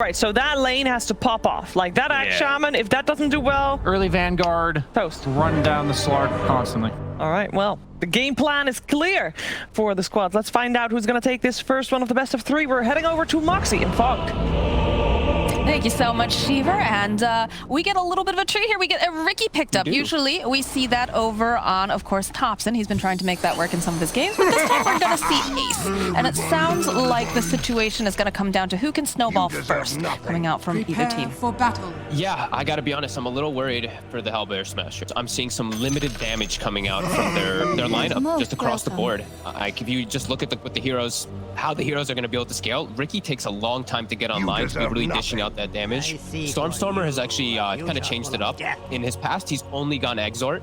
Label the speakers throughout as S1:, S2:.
S1: Right, so that lane has to pop off. Like that Axe Shaman, if that doesn't do well...
S2: Early Vanguard.
S1: Toast.
S2: Run down the Slark constantly.
S1: All right, well, the game plan is clear for the squads. Let's find out who's going to take this first one of the best of three. We're heading over to Moxie and Fog.
S3: Thank you so much, Shiver. And we get a little bit of a treat here. We get a Riki picked up. Usually we see that over on, of course, Thompson. He's been trying to make that work in some of his games, but this time we're going to see Ace. And it sounds like the situation is going to come down to who can snowball first, coming out from either team.
S4: For battle.
S5: Yeah, I gotta be honest, I'm a little worried for the Hellbear Smashers. I'm seeing some limited damage coming out from their lineup, just across the board. If you just look at what the heroes, how the heroes are gonna be able to scale, Riki takes a long time to get online to be really dishing out that damage. Stormstormer has actually kind of changed it up. In his past, he's only gone Exort.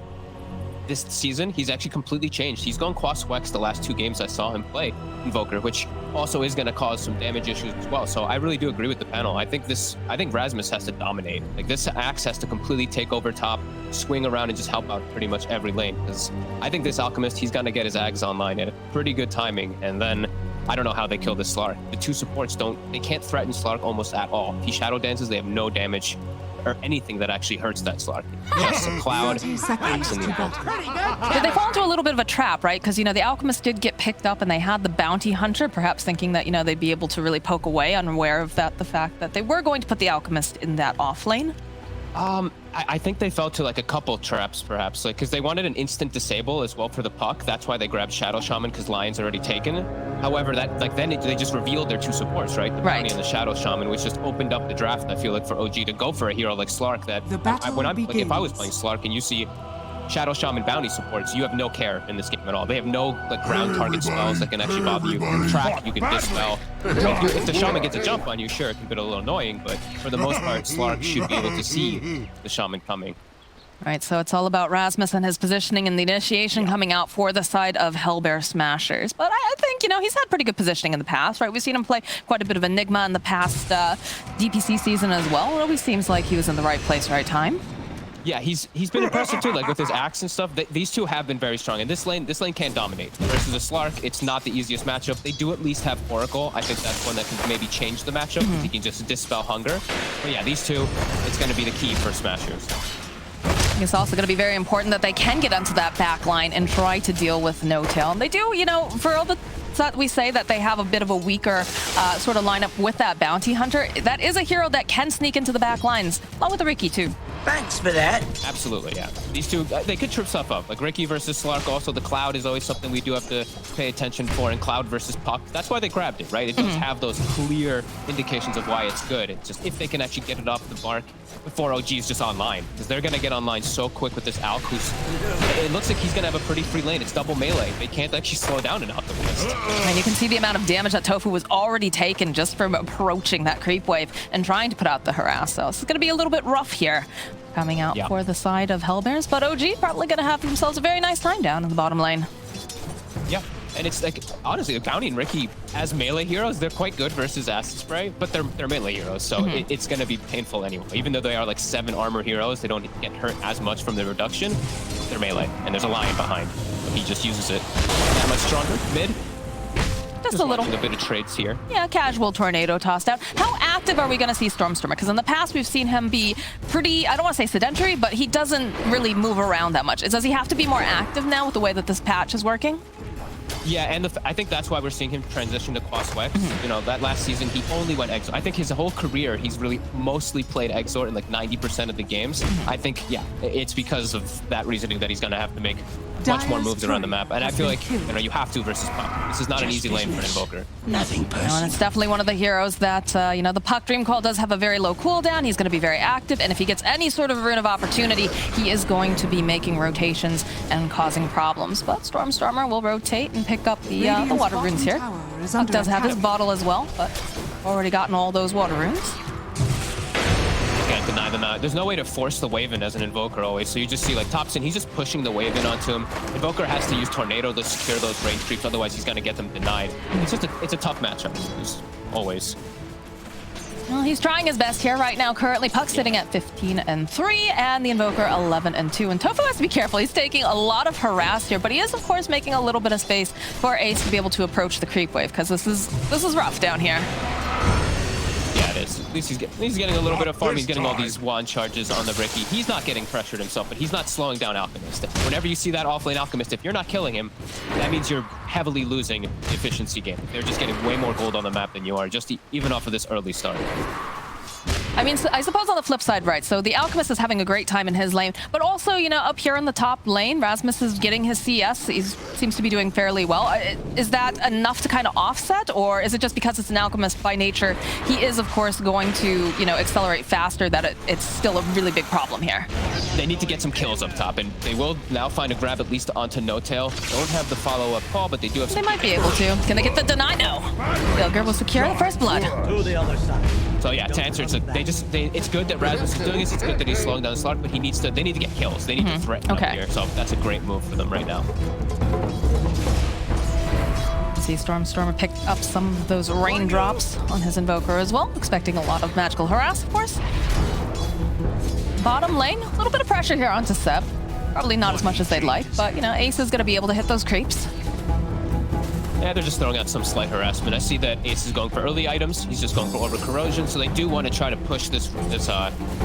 S5: This season, he's actually completely changed. He's gone Quas Wex the last 2 games I saw him play Invoker, which also is going to cause some damage issues as well. So I really do agree with the panel. I think Rasmus has to dominate. Like this Axe has to completely take over top, swing around and just help out pretty much every lane. Because I think this Alchemist, he's going to get his Ags online at a pretty good timing. And then I don't know how they kill this Slark. The 2 supports they can't threaten Slark almost at all. If he shadow dances, they have no damage or anything that actually hurts that Slark. Just a cloud, Axe in the Invoker.
S3: Did they fall into a little bit of a trap, right? Because, the Alchemist did get picked up and they had the Bounty Hunter, perhaps thinking that, they'd be able to really poke away, unaware of the fact that they were going to put the Alchemist in that off lane.
S5: I think they fell to like a couple traps, perhaps, because they wanted an instant disable as well for the puck. That's why they grabbed Shadow Shaman, because Lion's already taken. However, they just revealed their 2 supports, right? The Bounty and the Shadow Shaman, which just opened up the draft. I feel like for OG to go for a hero like Slark, that if I was playing Slark and you see Shadow Shaman Bounty supports, you have no care in this game at all. They have no ground target spells that can actually bother you. Track, you can dispel. If the Shaman gets a jump on you, sure, it can be a little annoying, but for the most part, Slark should be able to see the Shaman coming.
S3: Right, so it's all about Rasmus and his positioning and the initiation coming out for the side of Hellbear Smashers. But I think, he's had pretty good positioning in the past, right? We've seen him play quite a bit of Enigma in the past DPC season as well. It always seems like he was in the right place, right time.
S5: Yeah, he's been impressive too, like with his Axe and stuff. These 2 have been very strong, and this lane can't dominate. Versus a Slark, it's not the easiest matchup. They do at least have Oracle. I think that's one that can maybe change the matchup, because he can just dispel hunger. But yeah, these 2, it's going to be the key for Smashers.
S3: It's also going to be very important that they can get onto that back line and try to deal with No Tail. And they do, for all the that we say that they have a bit of a weaker sort of lineup with that Bounty Hunter, that is a hero that can sneak into the back lines, along with the Riki too.
S6: Thanks for that.
S5: Absolutely, yeah. These 2, they could trip stuff up. Like Riki versus Slark, also the Cloud is always something we do have to pay attention for, and Cloud versus Puck. That's why they grabbed it, right? It does have those clear indications of why it's good. It's just if they can actually get it off the mark before OG is just online, because they're going to get online so quick with this Alk, it looks like he's going to have a pretty free lane. It's double melee. They can't actually slow down an Alchemist.
S3: And you can see the amount of damage that Tofu was already taken just from approaching that creep wave and trying to put out the harass. So it's going to be a little bit rough here coming out for the side of Hellbears, but OG probably going to have themselves a very nice time down in the bottom lane.
S5: Yeah, and it's like, honestly, Bounty and Riki as melee heroes, they're quite good versus Acid Spray, but they're melee heroes, so it's going to be painful anyway. Even though they are like 7 armor heroes, they don't get hurt as much from the reduction. They're melee, and there's a Lion behind, so he just uses it that much stronger. Mid. Just a little bit of trades here.
S3: Yeah, casual tornado tossed out. How active are we going to see Stormstormer? Because in the past, we've seen him be pretty, I don't want to say sedentary, but he doesn't really move around that much. Does he have to be more active now with the way that this patch is working?
S5: Yeah, and I think that's why we're seeing him transition to Quas Wex. That last season, he only went Exort. I think his whole career, he's really mostly played Exort in like 90% of the games. I think, yeah, it's because of that reasoning that he's going to have to make much more moves around the map. And I feel like, you have to versus Puck. This is not an easy lane for an Invoker.
S6: Nothing personal.
S3: And it's definitely one of the heroes that, the Puck Dream Call does have a very low cooldown. He's going to be very active, and if he gets any sort of rune of opportunity, he is going to be making rotations and causing problems. But Stormstormer will rotate and pick up the water runes here. Puck does have his bottle as well, but already gotten all those water runes.
S5: Can't deny them out. There's no way to force the wave in as an Invoker always, so you just see like Thompson, he's just pushing the wave in onto him. Invoker has to use Tornado to secure those range creeps, otherwise he's going to get them denied. It's a tough matchup, just always.
S3: Well, he's trying his best here right now. Currently, Puck sitting at 15-3, and the Invoker 11-2. And Tofu has to be careful. He's taking a lot of harass here, but he is, of course, making a little bit of space for Ace to be able to approach the creep wave, because this is rough down here.
S5: Yeah, it is. At least he's getting a little bit of farm. He's getting all these wand charges on the Riki. He's not getting pressured himself, but he's not slowing down Alchemist. Whenever you see that offlane Alchemist, if you're not killing him, that means you're heavily losing the efficiency game. They're just getting way more gold on the map than you are, just even off of this early start.
S3: I mean, I suppose on the flip side, right, so the Alchemist is having a great time in his lane, but also, you know, up here in the top lane, Rasmus is getting his CS. He seems to be doing fairly well. Is that enough to kind of offset, or is it just because it's an Alchemist by nature? He is, of course, going to, you know, accelerate faster, that it's still a really big problem here.
S5: They need to get some kills up top, and they will now find a grab at least onto No Tail. Don't have the follow-up call, but they do have some...
S3: They might be able to. Can they get the deny? No. Gilger will secure the first blood.
S6: To the other side.
S5: So yeah, to answer, it's good that Rasmus is doing this. It's good that he's slowing down Slark, but they need to get kills. They need to threaten up here. So that's a great move for them right now.
S3: See Stormer picked up some of those raindrops on his Invoker as well, expecting a lot of magical harass, of course. Bottom lane, a little bit of pressure here onto Seb. Probably not as much as they'd like, but you know, Ace is going to be able to hit those creeps.
S5: Yeah, they're just throwing out some slight harassment. I see that Ace is going for early items. He's just going for Orb of Corrosion, so they do want to try to push this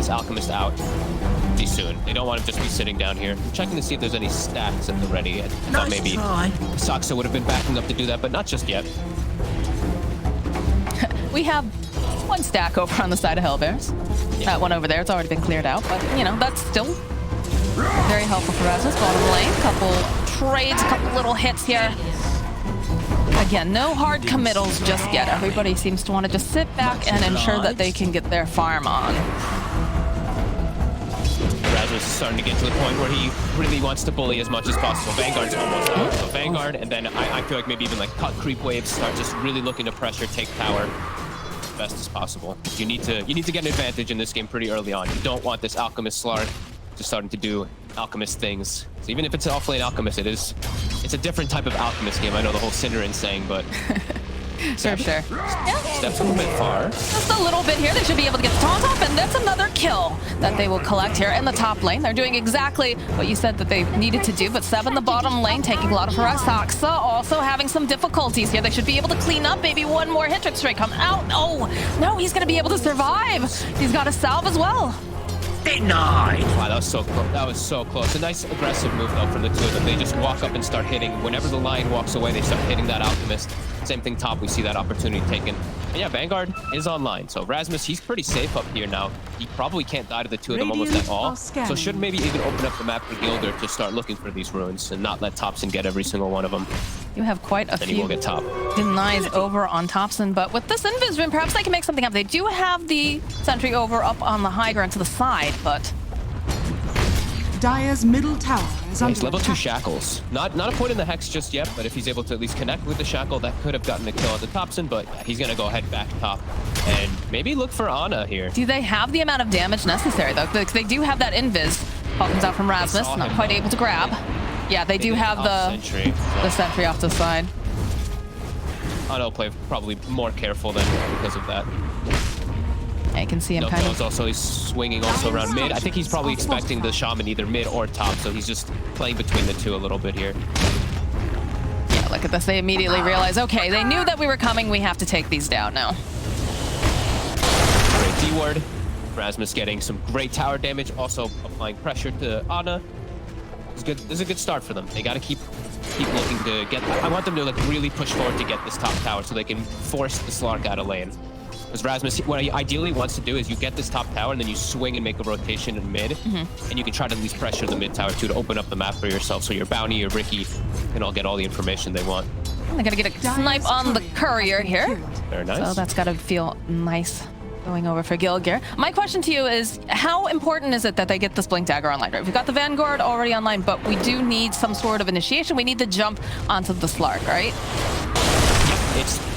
S5: Alchemist out pretty soon. They don't want him just be sitting down here. I'm checking to see if there's any stacks at the ready. I thought maybe Saksa would have been backing up to do that, but not just yet.
S3: We have one stack over on the side of Hellbears. Yeah. That one over there, it's already been cleared out, but you know, that's still very helpful for Rasmus. Bottom lane, couple trades, a couple little hits here. Again, no hard committals just yet. Everybody seems to want to just sit back and ensure that they can get their farm on.
S5: Rasmus is starting to get to the point where he really wants to bully as much as possible. Vanguard's almost out. So Vanguard, and then I feel like maybe even like cut creep waves, start just really looking to pressure, take tower as best as possible. You need to get an advantage in this game pretty early on. You don't want this Alchemist Slark just starting to do Alchemist things. So even if it's an off-lane Alchemist, it's a different type of Alchemist game. I know the whole Cinderin saying, but
S3: Sure.
S5: Yeah. Steps a little bit far.
S3: Just a little bit here. They should be able to get the taunt off, and that's another kill that they will collect here in the top lane. They're doing exactly what you said that they needed to do, but Seb in the bottom lane taking a lot of harass. Saksa also having some difficulties here. They should be able to clean up. Maybe one more hit trick straight come out. Oh, no, he's going to be able to survive. He's got a salve as well.
S6: Denied.
S5: Wow, that was so close. That was so close. A nice aggressive move though from the two of them. They just walk up and start hitting. Whenever the lion walks away, they start hitting that Alchemist. Same thing top, we see that opportunity taken. And yeah, Vanguard is online. So Rasmus, he's pretty safe up here now. He probably can't die to the two of them almost at all. So should maybe even open up the map for Gilder to start looking for these runes and not let Thompson get every single one of them.
S3: You have quite a
S5: Then
S3: few
S5: he will get top.
S3: denies over on Thompson, but with this Invis rune, perhaps they can make something up. They do have the sentry over up on the high ground to the side, but
S4: Dire's middle tower is under
S5: He's level 2
S4: attack.
S5: shackles. Not a point in the hex just yet, but if he's able to at least connect with the shackle, that could have gotten a kill at the Thompson, but he's gonna go ahead back top and maybe look for Ana here.
S3: do they have the amount of damage necessary, though? Because they do have that Invis. Ball comes out from Rasmus,
S5: saw
S3: not
S5: him,
S3: quite
S5: though.
S3: able to grab. Yeah, they do have the sentry off the side.
S5: Ana will play probably more careful than because of that.
S3: I can see him
S5: No,
S3: kind of...
S5: also he's swinging also around mid. I think he's probably expecting the shaman either mid or top, so he's just playing between the two a little bit here.
S3: Yeah, look at this. They immediately realize, okay, they knew that we were coming. We have to take these down now.
S5: Great D-ward. Rasmus getting some great tower damage, also applying pressure to Ana. It's good. This is a good start for them. They got to keep looking to get... I want them to like really push forward to get this top tower so they can force the Slark out of lane. Because Rasmus, what he ideally wants to do is you get this top tower and then you swing and make a rotation in mid, and you can try to at least pressure the mid tower too to open up the map for yourself so your bounty, your Riki can all get all the information they want.
S3: They're gonna get a snipe on the courier here.
S5: Very nice.
S3: So that's gotta feel nice going over for Gilgir. My question to you is, how important is it that they get this Blink Dagger online? Right? We've got the Vanguard already online, but we do need some sort of initiation. We need to jump onto the Slark, right?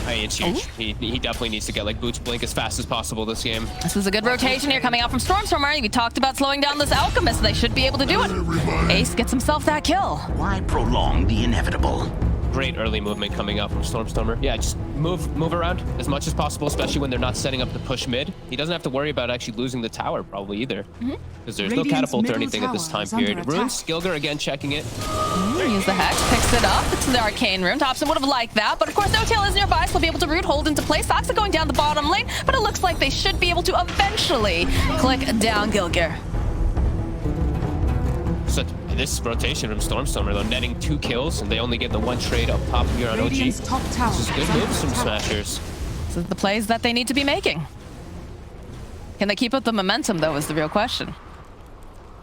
S5: It's huge. He definitely needs to get like Boots Blink as fast as possible this game.
S3: This is a good rotation here coming out from Stormer. We talked about slowing down this Alchemist. They should be able to do it. Ace gets himself that kill.
S6: Why prolong the inevitable?
S5: Great early movement coming out from Stormstormer. Yeah, just move around as much as possible, especially when they're not setting up the push mid. He doesn't have to worry about actually losing the tower probably either, because there's no catapult or anything at this time period. Runes, Skilger again checking it.
S3: Use the Hex, picks it up. It's the Arcane Rune. Thompson would have liked that, but of course No Tail is nearby, so they'll be able to root hold into place. Saksa going down the bottom lane, but it looks like they should be able to eventually click down Gilgir.
S5: So this rotation from Stormstormer, though, netting 2 kills, and they only get the 1 trade up top here on OG. This is good moves from Smashers.
S3: This is the plays that they need to be making. Can they keep up the momentum, though, is the real question.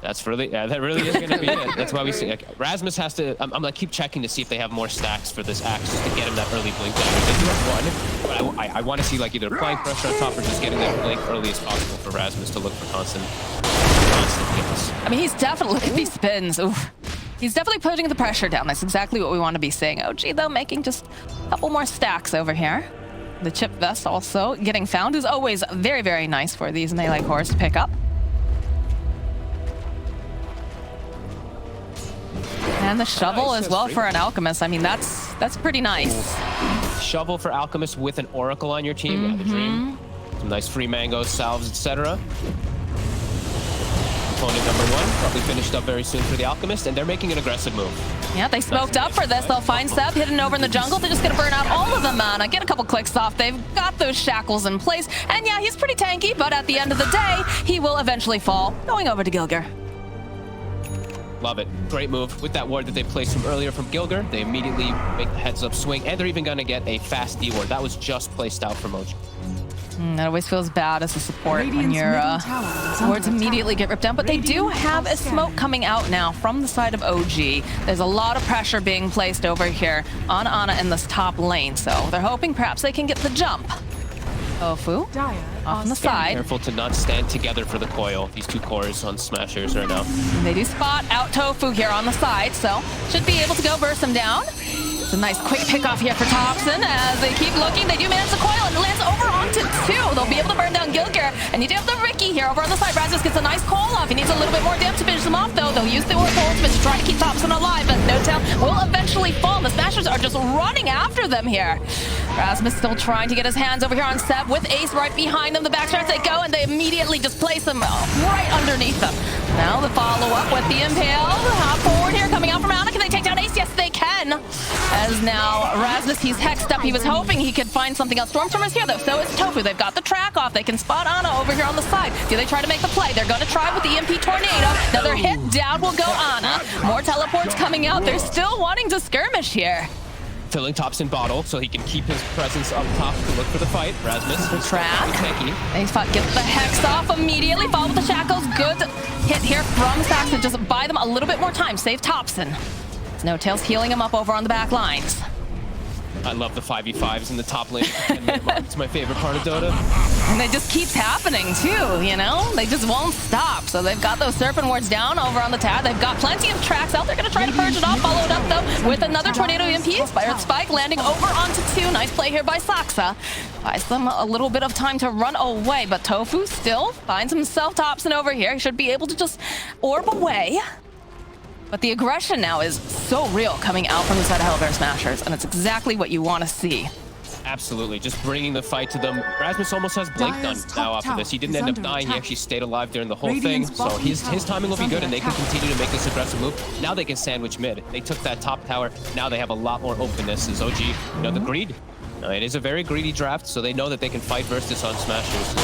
S5: That really is going to be it. That's why we see, like, Rasmus has to, I'm going to keep checking to see if they have more stacks for this axe, just to get him that early blink damage. They do have 1, but I want to see, like, either applying pressure on top or just getting that blink early as possible for Rasmus to look for constant kills.
S3: I mean, he's definitely, if he spins, oof. He's definitely putting the pressure down. That's exactly what we want to be seeing. OG, though, making just a couple more stacks over here. The chip vest also getting found is always very, very nice for these melee cores to pick up. And the shovel as well for an alchemist. I mean, that's pretty nice.
S5: Shovel for alchemist with an oracle on your team. Yeah, the dream. Some nice free mangoes, salves, etc. Opponent number 1 probably finished up very soon for the alchemist, and they're making an aggressive move.
S3: Yeah, they smoked up for this. They'll find Seb hidden over in the jungle. They're just gonna burn out all of the mana, get a couple clicks off. They've got those shackles in place, and yeah, he's pretty tanky, but at the end of the day, he will eventually fall. Going over to Gilgir.
S5: Love it. Great move. With that ward that they placed from earlier from Gilgir, they immediately make the heads-up swing, and they're even going to get a fast D ward. That was just placed out from OG.
S3: That always feels bad as a support when your wards immediately get ripped down, but they do have a smoke coming out now from the side of OG. There's a lot of pressure being placed over here on Ana in this top lane, so they're hoping perhaps they can get the jump. Tofu off on the side.
S5: Careful to not stand together for the coil. These 2 cores on Smashers right now.
S3: They do spot out Tofu here on the side, so should be able to go burst him down. It's a nice quick pick off here for Thompson as they keep looking. They do manage the coil and it lands over onto 2. They'll be able to burn down Gilgir. And you do have the Riki here over on the side. Rasmus gets a nice call off. He needs a little bit more damage to finish them off, though. They'll use the Oracle Ultimate to try to keep Thompson alive, but No Tail will eventually fall. The Smashers are just running after them here. Rasmus still trying to get his hands over here on Seb with Ace right behind them. The backstrats they go, and they immediately just place him right underneath them. Now the follow-up with the Impale. Hop forward here, coming out from Ana. Can they take down Ace? Yes, they can. As now Rasmus, he's hexed up. He was hoping he could find something else. Stormstormer's here, though. So is Tofu. They've got the track off. They can spot Ana over here on the side. Do they try to make the play? They're going to try with the EMP Tornado. Another hit down will go Ana. More teleports coming out. They're still wanting to skirmish here.
S5: Filling Thompson bottle so he can keep his presence up top to look for the fight. Rasmus.
S3: The track.
S5: They
S3: get the hex off immediately. Follow with the shackles. Good hit here from Saxon. Just buy them a little bit more time. Save Thompson. No Tail's healing him up over on the back lines.
S5: I love the 5v5s in the top lane. It's my favorite part of Dota.
S3: And it just keeps happening too, you know? They just won't stop. So they've got those Serpent Wards down over on the tower. They've got plenty of tracks out. They're going to try to purge it off. Follow it up, though, with another Tornado EMP. Inspired Spike landing over onto 2. Nice play here by Saksa. Buys them a little bit of time to run away, but Tofu still finds himself Thompson over here. He should be able to just orb away. But the aggression now is so real coming out from the side of Hellbear Smashers, and it's exactly what you want to see.
S5: Absolutely, just bringing the fight to them. Rasmus almost has Blink done now after this. He didn't end up dying, he actually stayed alive during the whole thing. So his timing will be good, and they can continue to make this aggressive move. Now they can sandwich mid. They took that top tower, now they have a lot more openness as OG, you know, the greed. It is a very greedy draft, so they know that they can fight versus on Smashers.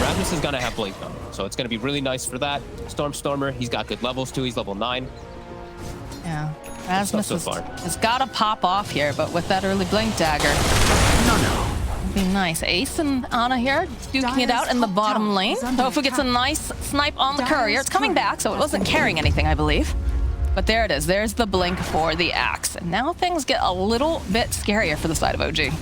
S5: Rasmus is gonna have Blink on, so it's gonna be really nice for that. Stormstormer, he's got good levels too. He's level 9.
S3: Yeah, Rasmus has got to pop off here, but with that early Blink dagger, it'd be nice. Ace and Ana here duking it out in the bottom lane. Tofu gets a nice snipe on the courier. It's coming back, so it wasn't carrying anything, I believe. But there it is. There's the Blink for the axe, and now things get a little bit scarier for the side of OG.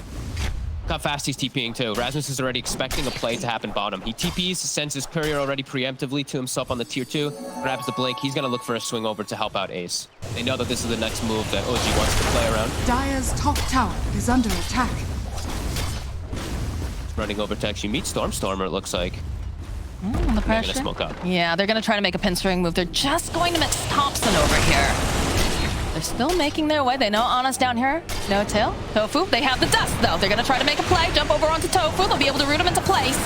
S5: Look how fast he's TPing too. Rasmus is already expecting a play to happen bottom. He TPs, sends his courier already preemptively to himself on the tier 2, grabs the Blink. He's gonna look for a swing over to help out Ace. They know that this is the next move that OG wants to play around.
S4: Dire's top tower is under attack.
S5: Running over to actually meet Stormstormer, it looks like.
S3: The pressure.
S5: They're gonna smoke up.
S3: Yeah, they're gonna try to make a pinstring move. They're just going to mix Thompson over here. They're still making their way. They know Anna's down here. No tail. Tofu, they have the dust, though. They're going to try to make a play. Jump over onto Tofu. They'll be able to root him into place.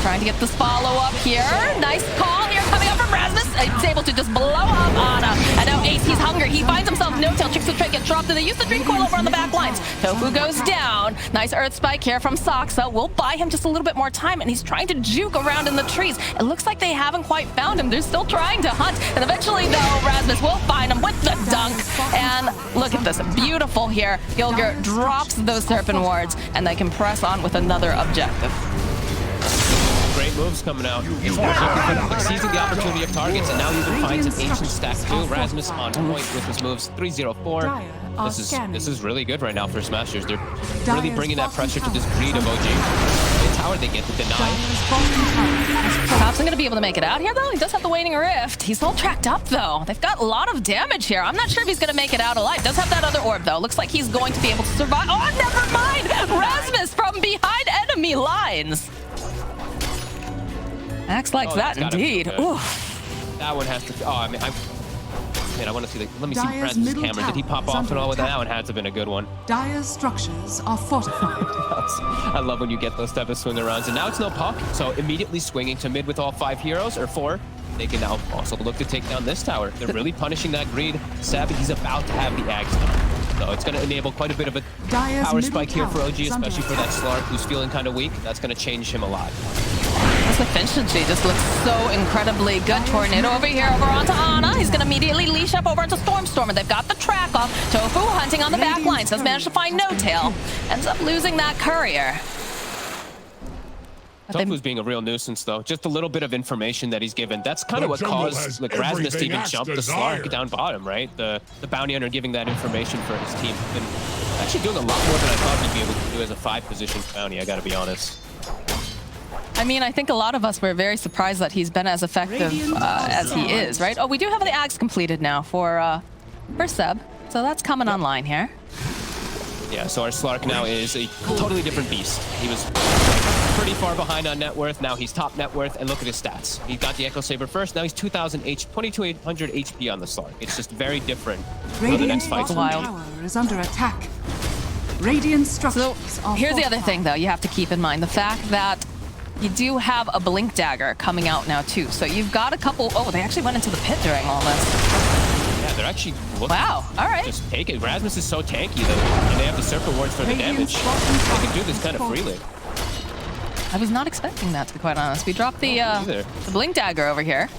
S3: Trying to get this follow-up here. Nice call here coming up from Rasmus. He's able to just blow up Anna. And now Ace, he's hungry. He finds himself no tail. Tricks the trade, gets dropped, and they use the Dream Coil over on the back lines. Tofu goes down. Nice Earth Spike here from Saksa. We'll buy him just a little bit more time, and he's trying to juke around in the trees. It looks like they haven't quite found him. They're still trying to hunt. And eventually, though, Rasmus will find him with the dunk. And look at this. Beautiful here. Gilgir drops those Serpent Wards, and they can press on with another objective.
S5: Great moves coming out. Seizing the opportunity of targets, and now he even finds an ancient stack too. Rasmus on point with his moves. 3-0-4. This is really good right now for Smashers. They're really bringing that pressure to this greed of OG. The tower they get to deny.
S3: Perhaps I'm going to be able to make it out here, though. He does have the Waning Rift. He's all tracked up, though. They've got a lot of damage here. I'm not sure if he's going to make it out alive. Does have that other orb, though. Looks like he's going to be able to survive. Oh, never mind! Rasmus from behind enemy lines. Acts like that, indeed.
S5: That one has to. Oh, I mean, I want to see. Let me see Rasmus' camera. Did he pop off and all with that? That one had to have been a good one.
S4: Dire's structures are fortified.
S5: I love when you get those type of swing arounds. And now it's no puck, so immediately swinging to mid with all 5 heroes, or 4. They can now also look to take down this tower. They're really punishing that greed. Seb, he's about to have the Ags down. So it's going to enable quite a bit of a power spike here for OG, especially for that Slark who's feeling kind of weak. That's going to change him a lot.
S3: This efficiency just looks so incredibly good. Tornado over here over onto Ana. He's going to immediately leash up over onto Stormstormer. They've got the track off. Tofu hunting on the back lines. Has managed to find no tail. Ends up losing that courier.
S5: Tofu's being a real nuisance, though. Just a little bit of information that he's given. That's kind of what caused like Rasmus to even jump the Slark down bottom, right? The bounty hunter giving that information for his team. And actually doing a lot more than I thought he'd be able to do as a 5-position bounty, I gotta be honest.
S3: I mean, I think a lot of us were very surprised that he's been as effective as he is, right? Oh, we do have the Axe completed now for Seb. So that's coming online here.
S5: Yeah, so our Slark now is a totally different beast. He was pretty far behind on net worth. Now he's top net worth, and look at his stats. He got the Echo Saber first. Now he's 2,800 HP on the Slark. It's just very different for the next fight.
S4: Tower is under attack. Radiant structures are
S3: Here's the other thing, though, you have to keep in mind. The fact that you do have a Blink Dagger coming out now, too. So you've got a couple... Oh, they actually went into the pit during all this.
S5: Yeah, they're actually...
S3: Wow, all right.
S5: Just take it. Rasmus is so tanky, though, and they have the Serpent Wards for the damage. They can do this kind of freely.
S3: I was not expecting that, to be quite honest. We dropped the Blink Dagger over here.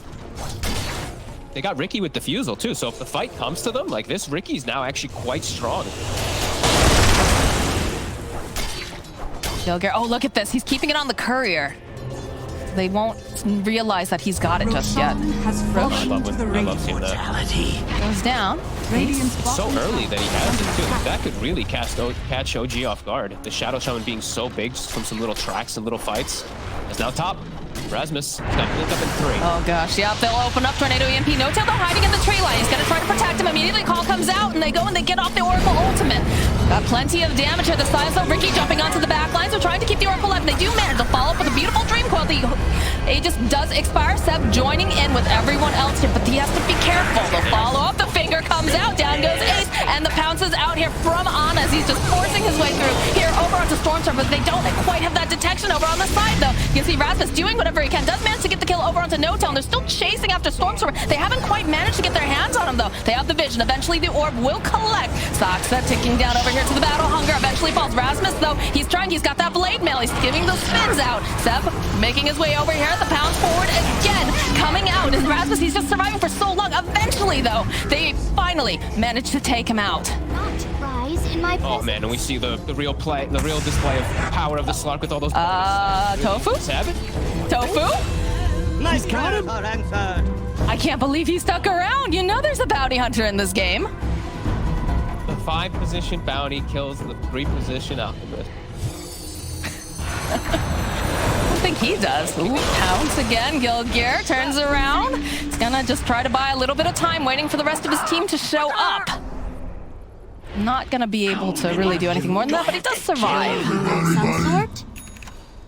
S5: They got Riki with Diffusal, too, so if the fight comes to them, like this, Riki's now actually quite strong.
S3: Gilgir, oh, look at this. He's keeping it on the courier. They won't realize that he's got it just yet.
S5: I love seeing that.
S3: Goes down.
S5: It's so early that he has it, too. That could really catch OG off guard. The Shadow Shaman being so big just from some little tracks and little fights. Is now top. Rasmus got Blink up in 3.
S3: Oh gosh, yeah, they'll open up Tornado EMP. No tail, they're hiding in the tree line. He's gonna try to protect him. Immediately, call comes out, and they go and they get off the Oracle Ultimate. Got plenty of damage here. The size of Riki jumping onto the back lines. They're trying to keep the Oracle alive. They do manage to follow up with a beautiful Dream Coil. The Aegis does expire. Seb joining in with everyone else here, but he has to be careful. They'll follow up. The finger comes out. Down goes Ace, and the pounce is out here from Ana as he's just forcing his way through here over onto Stormstorm, but they don't quite have that detection over on the side, though. You can see Rasmus doing whatever he can. Does manage to get the kill over onto No Tail, and they're still chasing after Stormstorm. They haven't quite managed to get their hands on him, though. They have the vision. Eventually, the orb will collect. Saksa ticking down over here to the Battle Hunger. Eventually falls. Rasmus, though, he's trying. He's got that blade mail. He's giving the spins out. Seb making his way over here. The pounce forward again. Coming out. And Rasmus, he's just surviving for so long. Eventually, though, they finally managed to take him out.
S5: Oh man, and we see the real play, the real display of power of the Slark with all those
S3: Tofu?
S5: Seb?
S3: Tofu?
S6: Nice got him.
S3: I can't believe he stuck around. You know there's a bounty hunter in this game.
S5: The 5-position bounty kills the 3-position alchemist.
S3: I don't think he does. Ooh, pounce again. Gilgir turns around. He's gonna just try to buy a little bit of time, waiting for the rest of his team to show up. Not gonna be able to really do anything more than that, but he does survive.
S7: Some sort?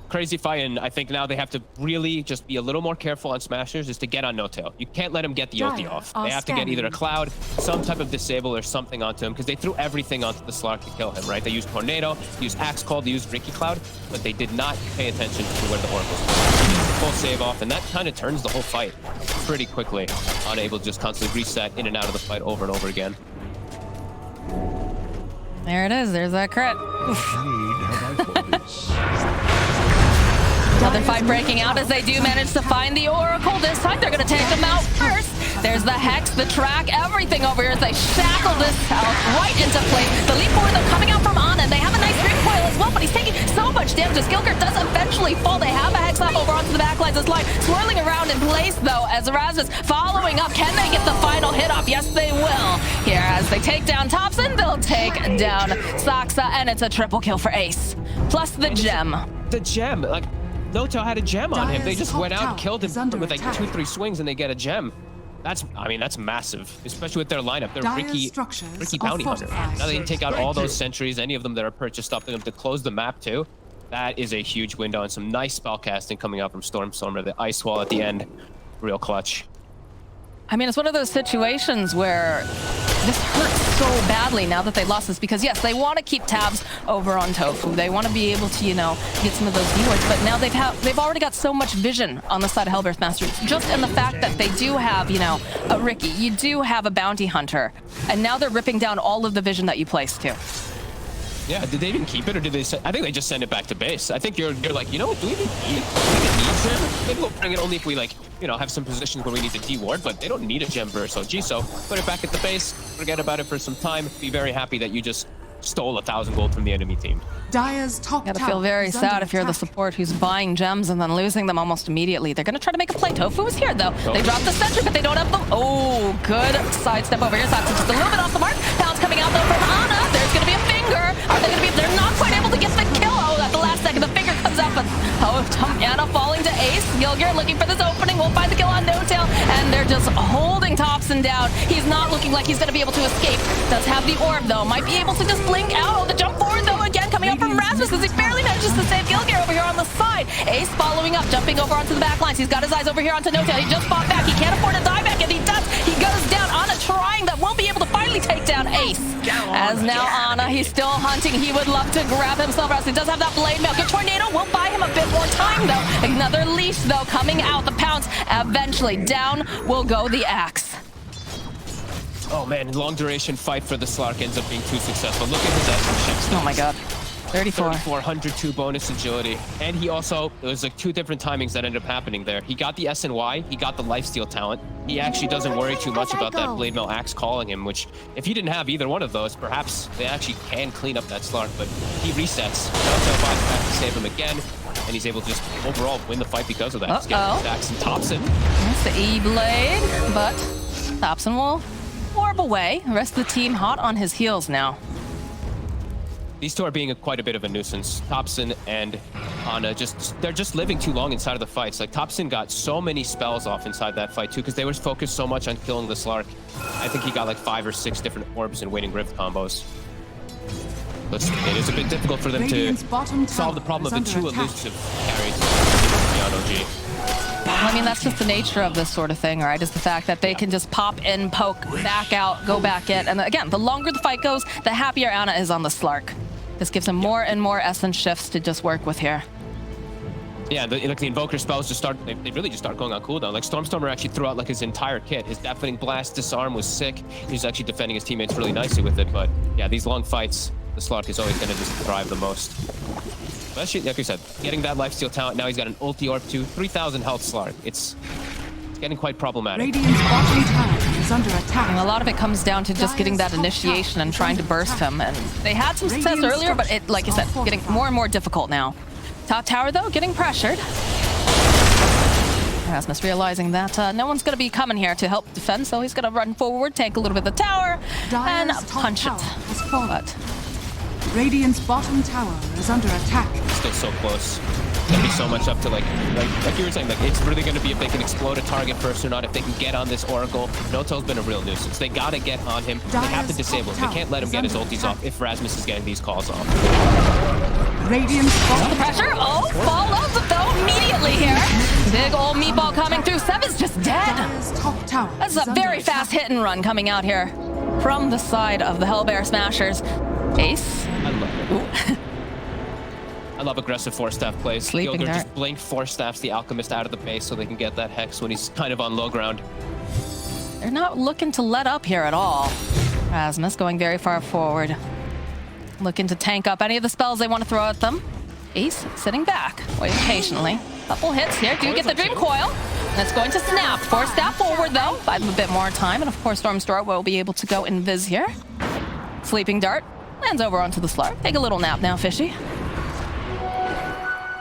S5: crazy fight, and I think now they have to really just be a little more careful on smashers, is to get on No-Tail. You can't let him get the ulti off. They have to get either a cloud, some type of disable, or something onto him, because they threw everything onto the Slark to kill him, right? They used Tornado, they used Axe Call, they used Riki Cloud, but they did not pay attention to where the Oracle's full save off, and that kind of turns the whole fight pretty quickly. Unable to just constantly reset in and out of the fight over and over again.
S3: There it is. There's that crit. Another fight breaking out as they do manage to find the Oracle. This time they're going to take them out first. There's the Hex, the track, everything over here as they shackle this out right into place. The leap forward, though, coming out from Ana, and they have a nice recoil as well, but he's taking so much damage. Skillgert does eventually fall. They have a Hex off over onto the backlines. This line swirling around in place, though, as Erasmus following up. Can they get the final hit off? Yes, they will. Here, as they take down Thompson, they'll take down Saksa, and it's a triple kill for Ace. Plus the gem.
S5: The gem, like, No-Tail had a gem on him. They
S4: Dyer's
S5: just
S4: top
S5: went out and
S4: tower
S5: killed
S4: is
S5: him
S4: under
S5: with like
S4: attack.
S5: 2-3 swings and they get a gem. That's, I mean, that's massive, especially with their lineup. They're
S4: Dyer's
S5: Riki
S4: structures are
S5: Bounty Hunter.
S4: fortified.
S5: Now they can take out all those sentries, any of them that are purchased up to them to close the map too. That is a huge window and some nice spell casting coming out from Stormstormer. The Ice Wall at the end, real clutch.
S3: I mean, it's one of those situations where this hurts so badly now that they lost this, because yes, they want to keep tabs over on Tofu. They want to be able to, you know, get some of those viewers, but now they've already got so much vision on the side of Hellbear's Masters. Just in the fact that they do have, you know, a Riki, you do have a Bounty Hunter, and now they're ripping down all of the vision that you placed too.
S5: Yeah, did they even keep it, or did they I think they just send it back to base. I think you're like, you know what, do we even need gem? Maybe we'll bring it only if we, like, you know, have some positions where we need to deward, but they don't need a gem burst OG, so put it back at the base, forget about it for some time, be very happy that you just stole 1,000 gold from the enemy team.
S4: Dyer's top
S3: You gotta
S4: tower
S3: feel very
S4: is under
S3: sad if you're the
S4: attack.
S3: support who's buying gems and then losing them almost immediately. They're gonna try to make a play. Tofu is here though. They dropped the sentry, but they don't have the... Oh, good sidestep over here. Saksa just a little bit off the mark. Pounds coming out though from Ana. There's gonna be a finger. Are they gonna be... They're not quite able to get the kill. Oh, at the last second, the finger comes out, but... Oh, Ana falling to Ace. Gilgir looking for this opening. Won't find the kill on No-Tail. And they're just holding Thompson down. He's not looking like he's gonna be able to escape. Does have the orb though. Might be able to just blink out. Oh, the jump forward though again coming up from Rasmus as he barely manages to save Gilgir over here on the side. Ace following up, jumping over onto the back lines. He's got his eyes over here onto No-Tail. He just fought back. He can't afford to die back, and he does. He goes down. Ana trying, that won't be able to finally take down Ace. As now Ana, he's still hunting. He would love to grab himself. He does have that blade mail. Good tornado will buy him a bit more time though. Another leash though coming out. The pounce eventually down will go the axe.
S5: Oh man, long duration fight for the Slark ends up being too successful. Look at his action checks.
S3: Oh my god. 34.
S5: 102 bonus agility. And he also, there was like 2 different timings that ended up happening there. He got the SNY, he got the lifesteal talent. He actually doesn't worry too much about that Blade Mail Axe calling him, which if he didn't have either one of those, perhaps they actually can clean up that Slark, but he resets. No-Tail buys back to save him again, and he's able to just overall win the fight because of that. He's getting attacks and Thompson.
S3: That's the E-Blade, but Thompson will warp away. The rest of the team hot on his heels now.
S5: These two are being quite a bit of a nuisance. Thompson and Ana, they're just living too long inside of the fights. Like, Thompson got so many spells off inside that fight too, because they were focused so much on killing the Slark. I think he got like 5 or 6 different orbs and Waning Rift combos. But it is a bit difficult for them to solve the problem of the 2 elusive carries beyond OG.
S3: I mean, that's just the nature of this sort of thing, right? Is the fact that they can just pop in, poke, back out, go back in. And again, the longer the fight goes, the happier Ana is on the Slark. This gives him more and more essence shifts to just work with here.
S5: Yeah, like the Invoker spells just they really just start going on cooldown. Like, Stormstormer actually threw out like his entire kit. His Deafening Blast, Disarm was sick. He's actually defending his teammates really nicely with it. But yeah, these long fights, the Slark is always going to just thrive the most. Especially, like I said, getting that lifesteal talent. Now he's got an ulti orb too. 3,000 health Slark. It's getting quite problematic.
S4: Radiant's bottom tower is under attack.
S3: And a lot of it comes down to just getting that initiation and trying to burst him. And they had some success earlier, but it, like I said, getting more and more difficult now. Top tower, though, getting pressured. Erasmus realizing that no one's going to be coming here to help defend, so he's going to run forward, take a little bit of the tower, and punch it. But
S4: Radiant's bottom tower is under attack.
S5: Still so close. It's gonna be so much up to like you were saying, like, it's really gonna be if they can explode a target first or not, if they can get on this Oracle. No-Tail's been a real nuisance. They gotta get on him. They have to disable him. They can't let him get his ultis off if Rasmus is getting these calls off.
S4: Radiant's
S3: The
S4: bottom
S3: pressure, oh, follows it though immediately here. Big old meatball coming through. Seb's just dead.
S4: Dire's top tower.
S3: That's
S4: is
S3: a
S4: under
S3: very fast hit and run coming out here from the side of the Hellbear Smashers. Ace.
S5: I love it. I love aggressive force staff plays.
S3: Sleeping
S5: Gilger
S3: Dart.
S5: just blink force staffs the Alchemist out of the base so they can get that Hex when he's kind of on low ground.
S3: They're not looking to let up here at all. Rasmus going very far forward. Looking to tank up any of the spells they want to throw at them. Ace sitting back, waiting patiently. Couple hits here. Do get the Dream Coil. That's going to snap. Force staff forward though. Buy them a bit more time. And of course, Stormstorm will be able to go invis here. Sleeping Dart lands over onto the Slark. Take a little nap now, Fishy.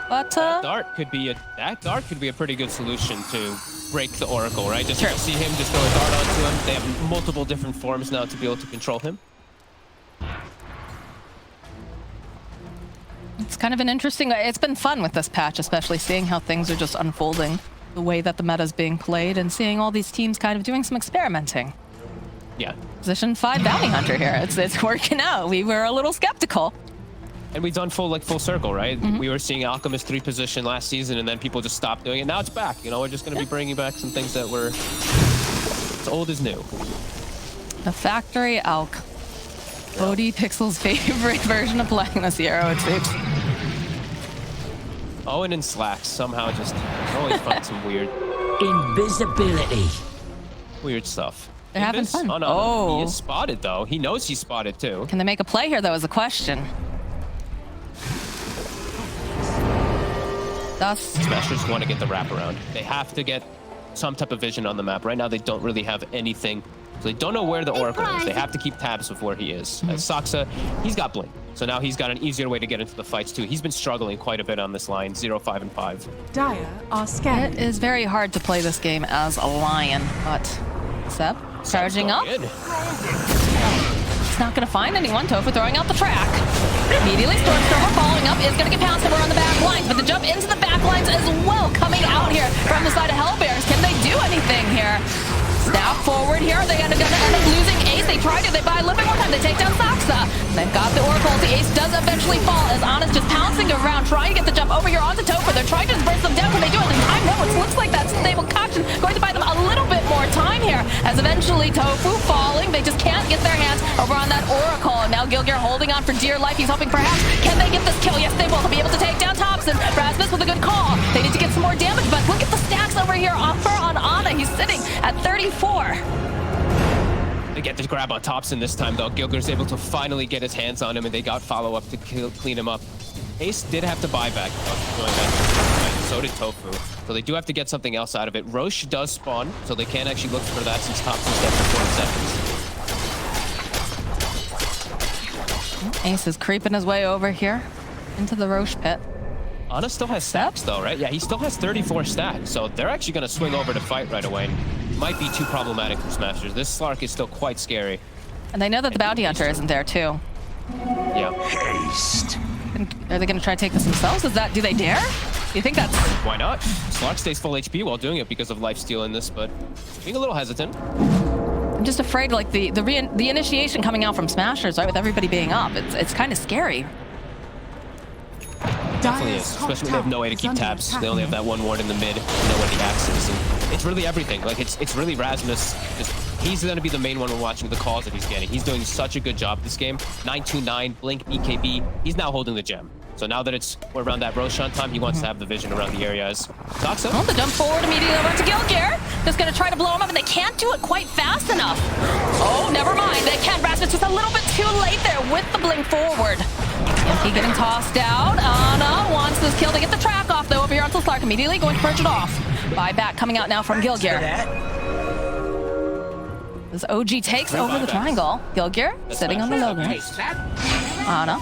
S3: But
S5: That dart could be a pretty good solution to break the Oracle, right? Just
S3: Sure.
S5: to see him just throw a dart onto him. They have multiple different forms now to be able to control him.
S3: it's kind of an interesting. It's been fun with this patch, especially seeing how things are just unfolding, the way that the meta is being played, and seeing all these teams kind of doing some experimenting.
S5: Yeah.
S3: Position 5 bounty hunter here. It's working out. We were a little skeptical.
S5: And we've done full circle, right? We were seeing Alchemist 3 position last season, and then people just stopped doing it. Now it's back. You know, we're just going to be bringing back some things that were as old as new.
S3: The factory Alk. Bodhi Pixel's favorite version of playing this hero, it seems.
S5: Owen and Slacks somehow just always find some
S6: Invisibility.
S5: weird stuff.
S3: They're having
S5: Invis?
S3: fun.
S5: Oh, no.
S3: Oh.
S5: He is spotted, though. He knows he's spotted, too.
S3: Can they make a play here, though, is the question. Thus,
S5: Smashers want to get the wraparound. They have to get some type of vision on the map. Right now, they don't really have anything. So they don't know where the Oracle is. They have to keep tabs of where he is. As Saksa, he's got Blink. So now he's got an easier way to get into the fights, too. He's been struggling quite a bit on this line, 0, 5, and 5.
S4: Dire are scanning.
S3: it is very hard to play this game as a lion, but Seb, charging up.
S5: Good.
S3: He's not going to find anyone. Tofu throwing out the track. Immediately, Stormstormer following up is going to get pounced over on the back lines, but the jump into the back lines as well coming out here from the side of Hellbears. Can they do anything here? Snap forward here. They're going to end up losing Ace. They try to. They buy a little bit more time. They take down Saksa. They've got the Oracle. The Ace does eventually fall as Anna's just pouncing around, trying to get the jump over here onto Tofu. They're trying to just burst them down. Can they do it in time? No, it looks like that stable concoction going to buy them a little bit more time here as eventually Tofu falling. They just can't get their hands over on that Oracle. And now Gilgear holding on for dear life. He's hoping perhaps, can they get this kill? Yes, they will. They'll be able to take down Thompson. Rasmus with a good call. They need to get some more damage, but look at the stacks over here on Anna. He's sitting at 34.
S5: They get the grab on Thompson this time, though. Gilger's able to finally get his hands on him, and they got follow-up to clean him up. Ace did have to buy back, going back. So did Tofu. So they do have to get something else out of it. Roche does spawn, so they can actually look for that since Thompson's dead for 40 seconds.
S3: Ace is creeping his way over here into the Roche pit.
S5: Anna still has stacks, though, right? Yeah, he still has 34 stacks, so they're actually going to swing over to fight right away. Might be too problematic for Smashers. This Slark is still quite scary.
S3: And they know that the bounty hunter isn't there, too.
S5: Yeah.
S6: Haste.
S3: Are they going to try to take this themselves? Do they dare? Do you think that's...
S5: Why not? Slark stays full HP while doing it because of lifesteal in this, but being a little hesitant.
S3: I'm just afraid, like, the initiation coming out from Smashers, right, with everybody being up. It's kind of scary.
S5: Definitely is, especially when they have no way to keep tabs. They only have that one ward in the mid, know where the axe is, and it's really everything. Like, it's really Rasmus. He's going to be the main one we're watching the calls that he's getting. He's doing such a good job this game. 929, Blink, BKB. He's now holding the gem. So now that we're around that Roshan time, he wants to have the vision around the area as Saksa.
S3: Oh, the jump forward immediately over to Gilgear. Just going to try to blow him up, and they can't do it quite fast enough. Oh, never mind. They can. Rasmus just a little bit too late there with the blink forward. He getting tossed out. Anna wants this kill to get the track off, though, over here onto Slark. Immediately going to purge it off. Buyback coming out now from Gilgear. This OG takes over the triangle. Gilgear sitting on the low ground. Anna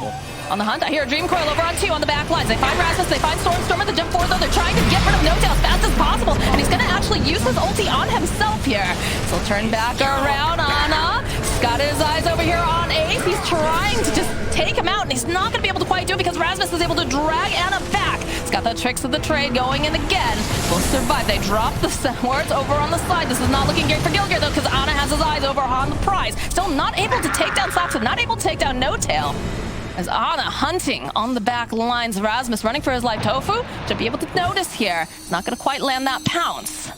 S3: on the hunt. I hear a Dream Coil over on 2 on the back lines. They find Rasmus, they find Stormstormer, the jump forward, though. They're trying to get rid of No-Tail as fast as possible, and he's going to actually use his ulti on himself here. So he'll turn back around. Anna got his eyes over here on Ace. He's trying to just take him out, and he's not going to be able to quite do it because Rasmus is able to drag Anna back. He's got the tricks of the trade going in again. Will survive. They drop the wards over on the side. This is not looking great for Gilgear, though, because Anna has his eyes over on the prize. Still not able to take down Saksa, not able to take down No-Tail. As Ana hunting on the back lines, Rasmus running for his life. Tofu should be able to notice here. Not going to quite land that pounce.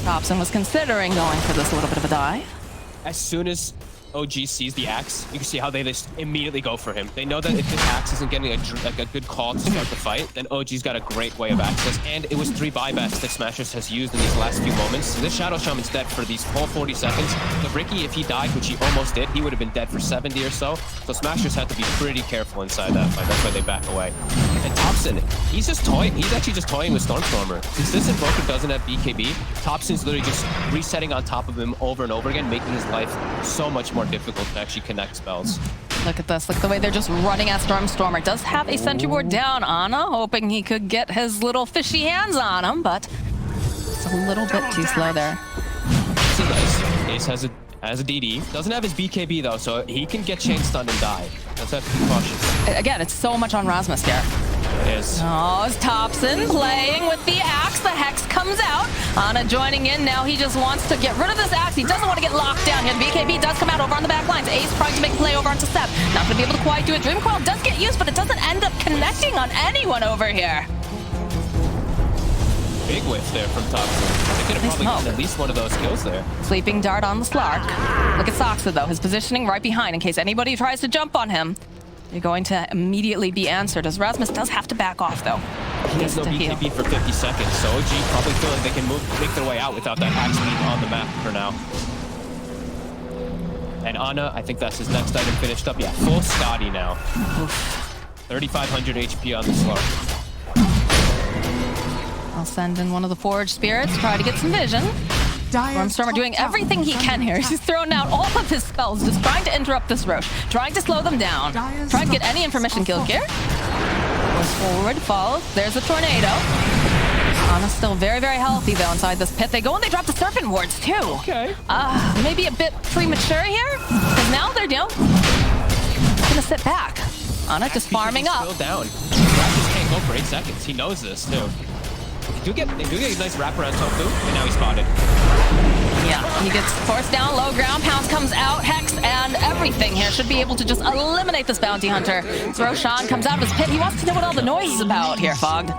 S3: Thompson was considering going for this little bit of a dive.
S5: As soon as OG sees the axe, you can see how they just immediately go for him. They know that if this axe isn't getting a good call to start the fight, then OG's got a great way of access. And it was 3 buybacks that Smashers has used in these last few moments. So this Shadow Shaman's dead for these whole 40 seconds. The Riki, if he died, which he almost did, he would have been dead for 70 or so. So Smashers had to be pretty careful inside that fight. That's why they back away. And Thompson, he's just toying. He's actually just toying with Stormstormer. Since this Invoker doesn't have BKB, Thompson's literally just resetting on top of him over and over again, making his life so much more difficult to actually connect spells.
S3: Look at this. Look at the way they're just running at Stormstormer. Does have a sentry ward down. Ana hoping he could get his little fishy hands on him, but it's a little bit too slow there.
S5: See, guys, Ace has a DD. Doesn't have his BKB though, so he can get chain stunned and die. Just have to be cautious.
S3: Again, it's so much on Rasmus here.
S5: It is.
S3: Oh, it's Thompson playing with the axe. The Hex comes out. Ana joining in. Now he just wants to get rid of this axe. He doesn't want to get locked down here. The BKB does come out over on the back lines. Ace trying to make a play over onto Sep. Not going to be able to quite do it. Dream Coil does get used, but it doesn't end up connecting on anyone over here.
S5: Big whiff there from Thompson. They could have probably gotten at least one of those kills there.
S3: Sleeping Dart on the Slark. Look at Soxa, though. His positioning right behind in case anybody tries to jump on him. You're going to immediately be answered, as Rasmus does have to back off, though.
S5: He has no BKB for 50 seconds, so OG probably feel like they can make their way out without that axe being on the map for now. And Ana, I think that's his next item finished up. Yeah, full Scotty now. 3,500 HP on the Slark.
S3: I'll send in one of the Forge Spirits, try to get some vision. Stormstormer doing everything he can here. He's thrown out all of his spells, just trying to interrupt this Roche, trying to slow them down, trying to get any information killed here. Goes forward, falls. There's a tornado. Ana's still very, very healthy, though, inside this pit. They go and they drop the Serpent Wards, too.
S5: Okay.
S3: Maybe a bit premature here, because now they're, going to sit back. Ana just farming up.
S5: Still down. Just can't go for 8 seconds. He knows this, too. They do get a nice wraparound Tofu, and now he's spotted.
S3: Yeah, he gets forced down, low ground, Pounce comes out, Hex and everything here should be able to just eliminate this bounty hunter. Roshan comes out of his pit. He wants to know what all the noise is about here, Fogged.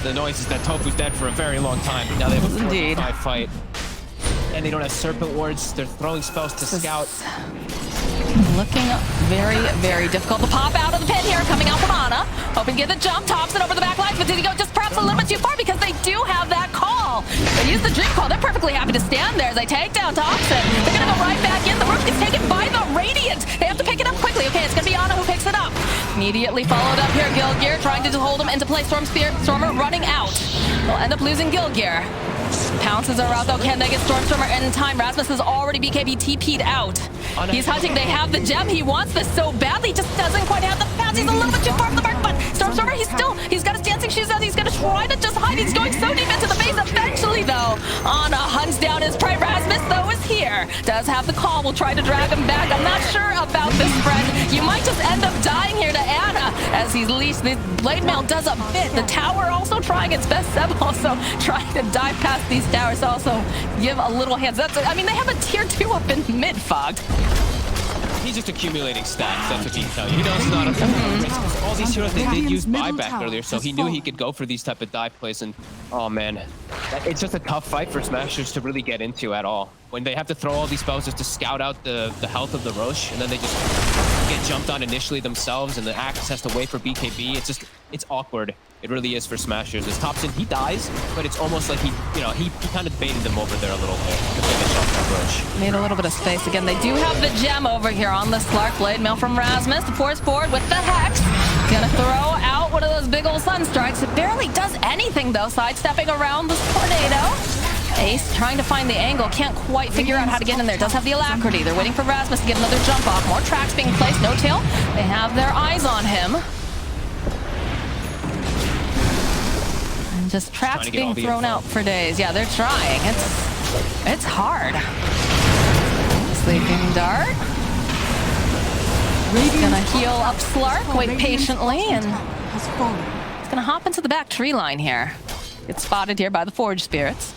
S5: The noise is that Tofu's dead for a very long time. Now they have a 4-5 fight. And they don't have Serpent Wards. They're throwing spells to scout.
S3: Looking very, very difficult to pop out of the pit here, coming out from Ana. Hoping to get the jump, Thompson over the back lines, but did he go just perhaps a little bit too far because they do have that call. They use the Dream Call. They're perfectly happy to stand there as they take down Thompson. They're going to go right back in. The roof is taken by the Radiant. They have to pick it up quickly. Okay, it's going to be Ana who picks it up. Immediately followed up here, Gilgear trying to just hold him into play. Stormer running out. They'll end up losing Gilgear. Pounces are out though. Can they get Stormstormer in time? Rasmus has already BKB TP'd out. He's hunting. They have the gem. He wants this so badly. Just doesn't quite have the pass. He's a little bit too far from the mark, but Stormstormer, he's got his dancing shoes out. He's going to try to just hide. He's going so deep into the base. Eventually, though, Ana hunts down his prey. Rasmus, though, is here. Does have the call. Will try to drag him back. I'm not sure about this, friend. You might just end up dying here to Ana as he's leashed. The blade mail does a bit. The tower also trying its best. Seb also trying to dive past these towers to also give a little hands. I mean, they have a tier 2 up in mid, Fogged.
S5: He's just accumulating stats, that's what he can tell you. He knows not a risk. All these heroes, they did use buyback earlier, so he knew he could go for these type of dive plays, and oh man. It's just a tough fight for Smashers to really get into at all. When they have to throw all these spells just to scout out the health of the Roche, and then they just get jumped on initially themselves, and the Axe has to wait for BKB. It's awkward. It really is for Smashers. As Thompson, he dies, but it's almost like he kind of baited them over there a little bit to finish off that Roche.
S3: Made a little bit of space again. They do have the gem over here on the Slark. Blade mail from Rasmus. The force forward with the Hex. Gonna throw out one of those big old sun strikes. It barely does anything though, sidestepping around this tornado. Ace trying to find the angle, can't quite figure out how to get in there. Does have the alacrity. They're waiting for Rasmus to get another jump off. More tracks being placed. No tail. They have their eyes on him. And just tracks being thrown out for days. Yeah, they're trying. It's hard. Sleeping Dart. Gonna heal up Slark, wait patiently, and it's gonna hop into the back tree line here. Gets spotted here by the Forge Spirits.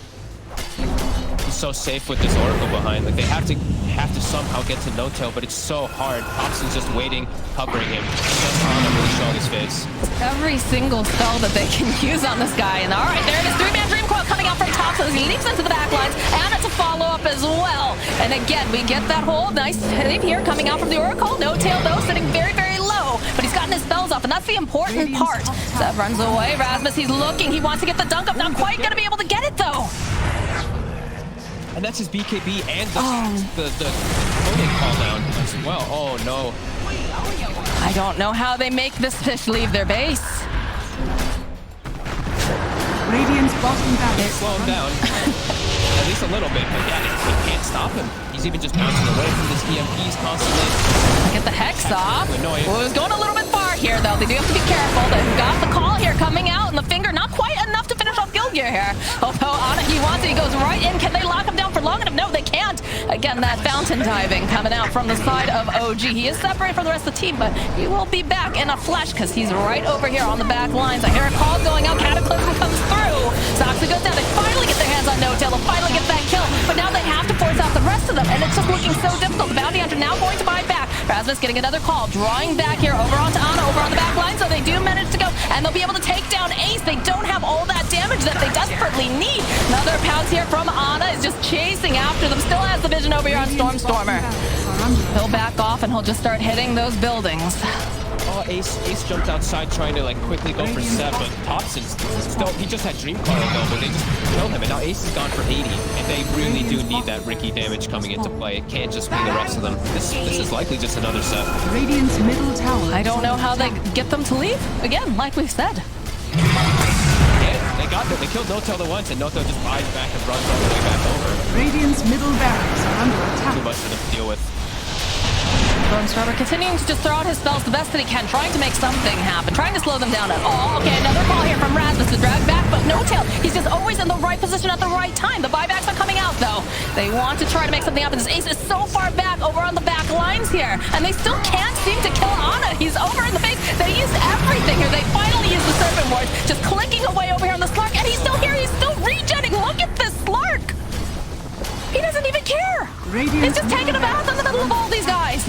S5: He's so safe with this Oracle behind. Like they have to somehow get to no tail, but it's so hard. Thompson's just waiting, covering him. Just on him really showing his face.
S3: Every single spell that they can use on this guy. And all right, there it is. 3-man Dream Coil coming out from Thompson as he leaps into the back lines. And it's a follow-up as well. And again, we get that whole nice hit here coming out from the Oracle. No tail though, sitting very, very low. But he's gotten his spells off, and that's the important part. Seth runs away. Rasmus, he's looking. He wants to get the dunk up. Not quite going to be able to get it though.
S5: And that's his BKB and the opponent call down as well. Oh no.
S3: I don't know how they make this fish leave their base.
S4: Radiant's bottom
S5: Can't
S4: barracks.
S5: slow him down. At least a little bit, but yeah, it can't stop him. He's even just bouncing away from his EMPs constantly.
S3: Get the Hex off.
S5: Annoying.
S3: Well, it was going a little bit far here, though. They do have to be careful. They've got the call here coming out, and the finger not quite enough to finish off Guild Gear here. Although Ana, he wants it. He goes right in. Can they lock him down for long enough? No, they can't. Again, that fountain diving coming out from the side of OG. He is separated from the rest of the team, but he will be back in a flash because he's right over here on the back lines. I hear a call going out. Cataclysm comes through. Soxa goes down. They finally get their hands on No Tail. They'll finally get that kill, but now they have to force out the rest of them, and it's just looking so difficult. The Bounty Hunter now going to buy back. Rasmus getting another call, drawing back here over onto Ana, over on the back line, so they do manage to go, and they'll be able to take down Ace. They don't have all that damage that they desperately need. Another pounce here from Ana is just chasing after them. Still has the vision over here on Stormer. He'll back off, and he'll just start hitting those buildings.
S5: Oh, Ace jumped outside trying to like quickly go for 7, but Thompson's still, he just had Dream Coil available. They just killed him, and now Ace is gone for 80, and they really do need that Riki damage coming into play. It can't just be the rest of them. This is likely just another set.
S4: Radiant's middle tower.
S3: I don't know how they get them to leave. Again, like we've said.
S5: Yeah, they got it. They killed No-Tail the once, and No-Tail just buys back and runs all the way back over.
S4: Radiant's middle barracks are under
S5: Too
S4: attack.
S5: much for them to deal with.
S3: Stormer continuing to just throw out his spells the best that he can, trying to make something happen, trying to slow them down at all. Okay, another call here from Rasmus to drag back, but No Tail, he's just always in the right position at the right time. The buybacks are coming out, though. They want to try to make something happen. This Ace is so far back over on the back lines here, and they still can't seem to kill Ana. He's over in the face. They used everything here. They finally used the Serpent Wards, just clicking away over here on the Slark, and he's still here. He's still regenning. Look at this Slark. He doesn't even care. He's just taking a bath in the middle of all these guys.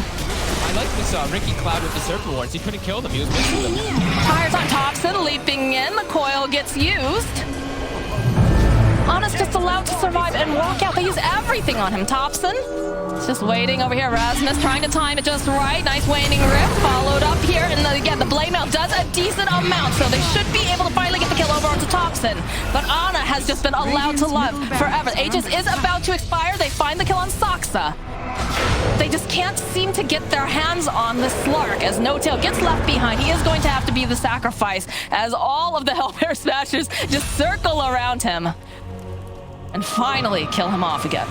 S5: I like this Riki Cloud with the Serpent Wards. He couldn't kill them. He was missing them.
S3: Tires on Thompson, leaping in. The coil gets used. Ana's just allowed to survive and walk out. They use everything on him. Thompson is just waiting over here. Rasmus trying to time it just right. Nice waning rip. Followed up here. And again, the blade mail does a decent amount, so they should be able to finally get the kill over onto Thompson. But Ana has just been allowed to live forever. Aegis is about to expire. They find the kill on Soxa. They just can't seem to get their hands on the Slark as No Tail gets left behind. He is going to have to be the sacrifice as all of the Hellbear Smashers just circle around him and finally kill him off again.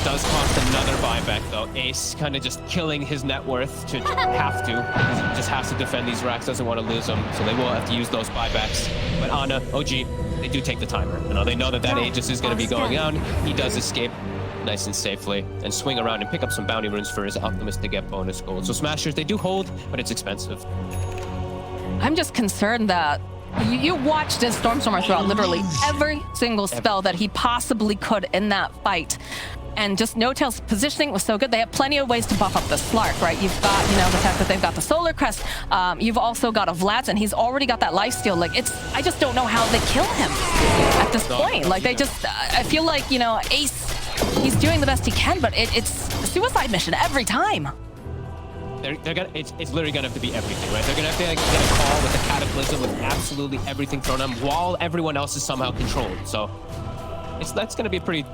S5: Does cost another buyback though. Ace kind of just killing his net worth to have to. He just has to defend these racks, doesn't want to lose them, so they will have to use those buybacks. But Ana, OG, they do take the timer. You know, they know that Aegis is going to be going on. He does escape nice and safely and swing around and pick up some bounty runes for his Alchemist to get bonus gold. So Smashers, they do hold, but it's expensive.
S3: I'm just concerned that you watched as Stormer throw out literally every single spell that he possibly could in that fight. And just No Tail's positioning was so good. They have plenty of ways to buff up the Slark, right? You've got, you know, the fact that they've got the Solar Crest. You've also got a Vlad's, and he's already got that lifesteal. Like, I just don't know how they kill him at this point. Like, they just, I feel like, you know, Ace, he's doing the best he can, but it's a suicide mission every time.
S5: They're gonna, it's literally gonna have to be everything, right? They're gonna have to like, get a call with a Cataclysm with absolutely everything thrown on them while everyone else is somehow controlled. So that's gonna be a pretty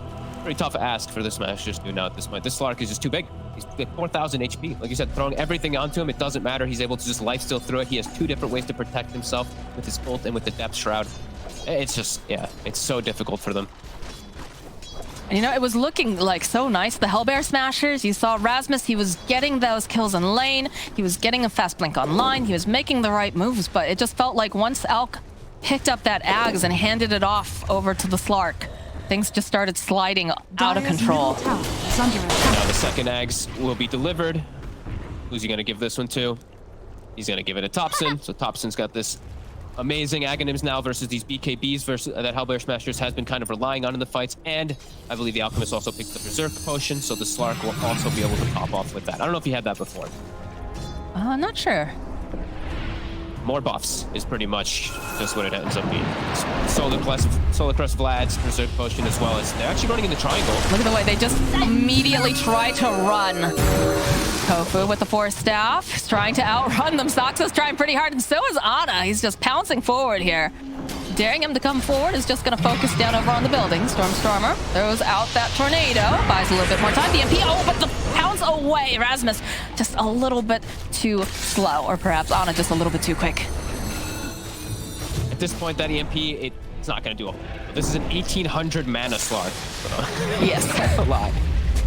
S5: tough ask for the Smashers to do now at this point. This Slark is just too big. He's got 4,000 HP. Like you said, throwing everything onto him, it doesn't matter. He's able to just lifesteal through it. He has 2 different ways to protect himself with his ult and with the Depth Shroud. It's just, yeah, it's so difficult for them.
S3: And you know, it was looking like so nice. The Hellbear Smashers, you saw Rasmus, he was getting those kills in lane. He was getting a fast blink online. He was making the right moves, but it just felt like once Alk picked up that Ags and handed it off over to the Slark, things just started sliding out of control.
S4: Now
S5: Now the second Ags will be delivered. Who's he gonna give this one to? He's gonna give it to Thompson. So Thompson's got this amazing Aghanims now versus these BKBs versus that Hellbear Smashers has been kind of relying on in the fights, and I believe the Alchemist also picked the Berserk Potion, so the Slark will also be able to pop off with that. I don't know if you had that before.
S3: Not sure.
S5: More buffs is pretty much just what it ends up being. Solar Crest Vlad's Berserk Potion, as well as they're actually running in the triangle.
S3: Look at the way they just immediately try to run. Tofu with the Force Staff. He's trying to outrun them. Soxa's trying pretty hard, and so is Ana. He's just pouncing forward here. Daring him to come forward is just going to focus down over on the building. Stormer throws out that tornado. Buys a little bit more time. The MP, oh, but the pounce away. Erasmus just a little bit too slow, or perhaps Ana just a little bit too quick.
S5: At this point, that EMP, it's not going to do a whole lot. This is an 1800 mana Slark.
S3: Yes.
S5: That's a lot.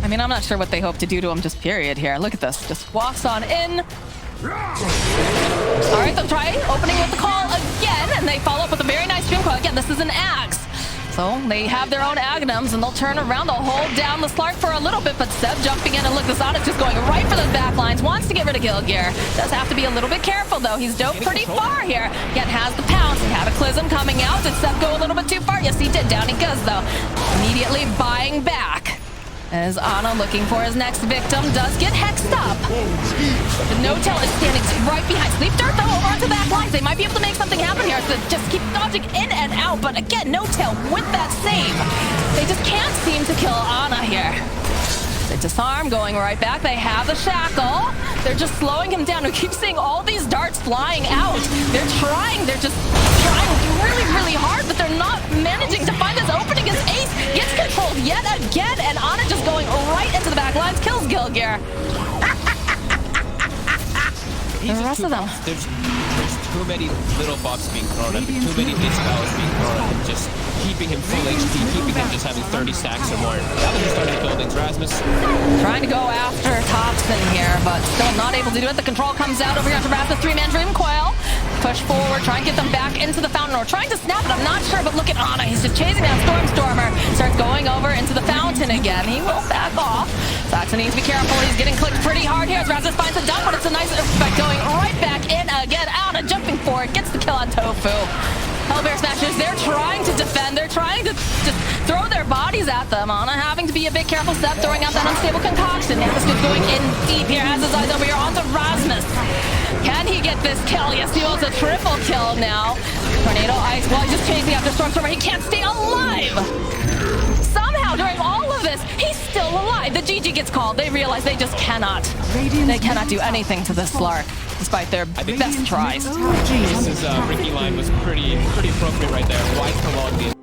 S3: I mean, I'm not sure what they hope to do to him, just period here. Look at this. Just walks on in. All right, they'll try opening with the call again, and they follow up with a very nice stream call. Again, this is an axe. So they have their own Aghanims, and they'll turn around. They'll hold down the Slark for a little bit, but Seb jumping in, and look, this Onyx just going right for the back lines. Wants to get rid of Gilgear. Does have to be a little bit careful, though. He's dove pretty far here. Again, has the pounce. He had a Clism coming out. Did Seb go a little bit too far? Yes, he did. Down he goes, though. Immediately buying back. As Ana looking for his next victim, does get hexed up. The No-Tail is standing right behind. Sleep Dirt, though, over onto the back lines. They might be able to make something happen here. So just keep dodging in and out. But again, No-Tail with that save. They just can't seem to kill Ana here. They disarm, going right back. They have the shackle. They're just slowing him down. We keep seeing all these darts flying out. They're just trying really, really hard, but they're not managing to find this opening. As Ace gets controlled yet again, and Ana just going right into the back lines, kills Gilgear. The rest of them.
S5: There's too many little buffs being thrown at him, too many big spells being thrown at him, just keeping him full HP, keeping him just having 30 stacks or more. Now that he's starting to buildings, Rasmus.
S3: Trying to go after Toxin here, but still not able to do it. The control comes out over here to Rasmus. 3-man Dream Coil. Push forward, try and get them back into the fountain, or trying to snap it. I'm not sure, but look at Ana. He's just chasing down Stormer. Starts going over into the fountain again. He will back off. Toxin needs to be careful. He's getting clicked pretty hard here as Rasmus finds a dump, but it's a nice effect going right back in again. Ana jumping forward, gets the kill on Tofu. Hellbear Smashers, they're trying to defend. They're trying to just throw their bodies at them. Ana having to be a bit careful. Seb throwing out that unstable concoction. Rasmus going in deep here. Has his eyes over here onto Rasmus. Can he get this kill? Yes, he wants a triple kill now. Tornado Ice, while he's just chasing after Stormer. He can't stay alive. Somehow, during all of this, he's still alive. The GG gets called. They realize they just cannot. They cannot do anything to this Slark, despite their best tries.
S5: This is Riki line was pretty appropriate right there. Why prolong the